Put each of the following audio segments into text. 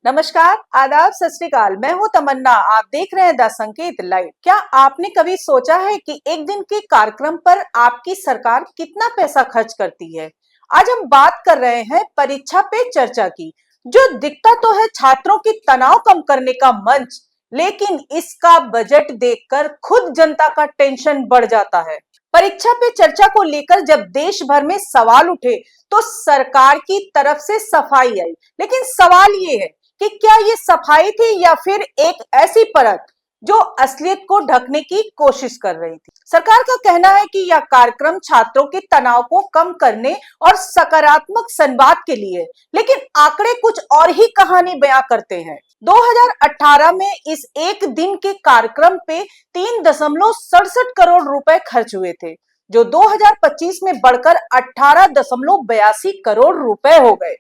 नमस्कार, आदाब, सत श्री अकाल। मैं हूं तमन्ना। आप देख रहे हैं द संकेत लाइव। क्या आपने कभी सोचा है कि एक दिन के कार्यक्रम पर आपकी सरकार कितना पैसा खर्च करती है? आज हम बात कर रहे हैं परीक्षा पे चर्चा की, जो दिखता तो है छात्रों की तनाव कम करने का मंच, लेकिन इसका बजट देखकर खुद जनता का टेंशन बढ़ जाता है। परीक्षा पे चर्चा को लेकर जब देश भर में सवाल उठे, तो सरकार की तरफ से सफाई आई, लेकिन सवाल ये है कि क्या ये सफाई थी या फिर एक ऐसी परत जो असलियत को ढकने की कोशिश कर रही थी। सरकार का कहना है कि यह कार्यक्रम छात्रों के तनाव को कम करने और सकारात्मक संवाद के लिए, लेकिन आंकड़े कुछ और ही कहानी बयां करते हैं। 2018 में इस एक दिन के कार्यक्रम पे 3.67 करोड़ रुपए खर्च हुए थे, जो 2025 में बढ़कर 18.82 करोड़ रुपए हो गए,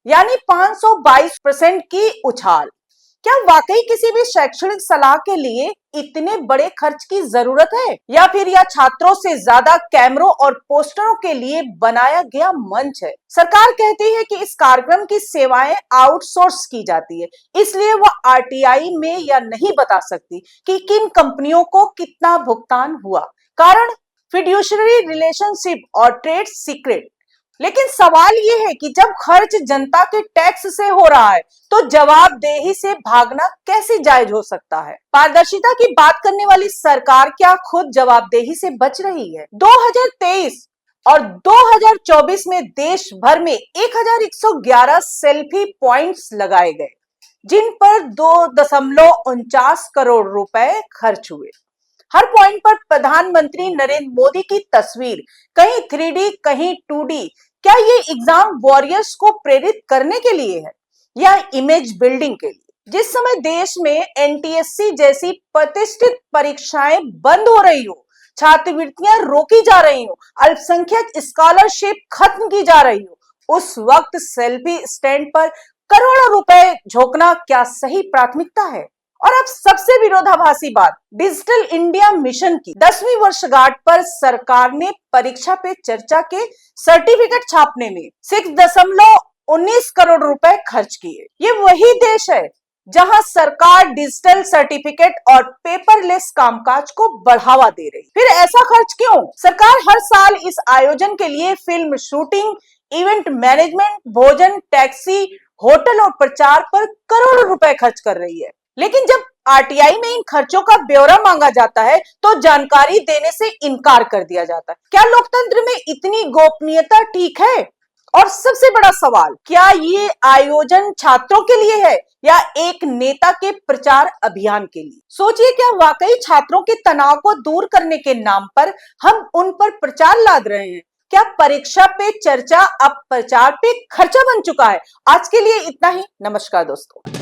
यानी 522% की उछाल। क्या वाकई किसी भी शैक्षणिक सलाह के लिए इतने बड़े खर्च की जरूरत है, या फिर यह छात्रों से ज्यादा कैमरों और पोस्टरों के लिए बनाया गया मंच है? सरकार कहती है कि इस कार्यक्रम की सेवाएं आउटसोर्स की जाती है, इसलिए वह आरटीआई में यह नहीं बता सकती कि किन कंपनियों को कितना भुगतान हुआ। कारण फिड्यूशरी रिलेशनशिप और ट्रेड सीक्रेट। लेकिन सवाल ये है कि जब खर्च जनता के टैक्स से हो रहा है, तो जवाबदेही से भागना कैसे जायज हो सकता है? पारदर्शिता की बात करने वाली सरकार क्या खुद जवाबदेही से बच रही है? 2023 और 2024 में देश भर में 1111 सेल्फी पॉइंट्स लगाए गए, जिन पर 2.49 करोड़ रुपए खर्च हुए। हर पॉइंट पर प्रधानमंत्री नरेंद्र मोदी की तस्वीर, कहीं 3D कहीं 2D। क्या ये एग्जाम वॉरियर्स को प्रेरित करने के लिए है या इमेज बिल्डिंग के लिए? जिस समय देश में एनटीएससी जैसी प्रतिष्ठित परीक्षाएं बंद हो रही हो, छात्रवृत्तियां रोकी जा रही हो, अल्पसंख्यक स्कॉलरशिप खत्म की जा रही हो, उस वक्त सेल्फी स्टैंड पर करोड़ों रुपए झोंकना क्या सही प्राथमिकता है? और अब सबसे विरोधाभासी बात, डिजिटल इंडिया मिशन की 10वीं वर्षगांठ पर सरकार ने परीक्षा पे चर्चा के सर्टिफिकेट छापने में 6.19 करोड़ रुपए खर्च किए। ये वही देश है जहां सरकार डिजिटल सर्टिफिकेट और पेपरलेस कामकाज को बढ़ावा दे रही। फिर ऐसा खर्च क्यों? सरकार हर साल इस आयोजन के लिए फिल्म शूटिंग, इवेंट मैनेजमेंट, भोजन, टैक्सी, होटल और प्रचार पर करोड़ों रुपए खर्च कर रही है। लेकिन जब आरटीआई में इन खर्चों का ब्यौरा मांगा जाता है, तो जानकारी देने से इनकार कर दिया जाता है। क्या लोकतंत्र में इतनी गोपनीयता ठीक है? और सबसे बड़ा सवाल, क्या ये आयोजन छात्रों के लिए है या एक नेता के प्रचार अभियान के लिए? सोचिए, क्या वाकई छात्रों के तनाव को दूर करने के नाम पर हम उन पर प्रचार लाद रहे हैं? क्या परीक्षा पे चर्चा अब प्रचार पे खर्चा बन चुका है? आज के लिए इतना ही। नमस्कार दोस्तों।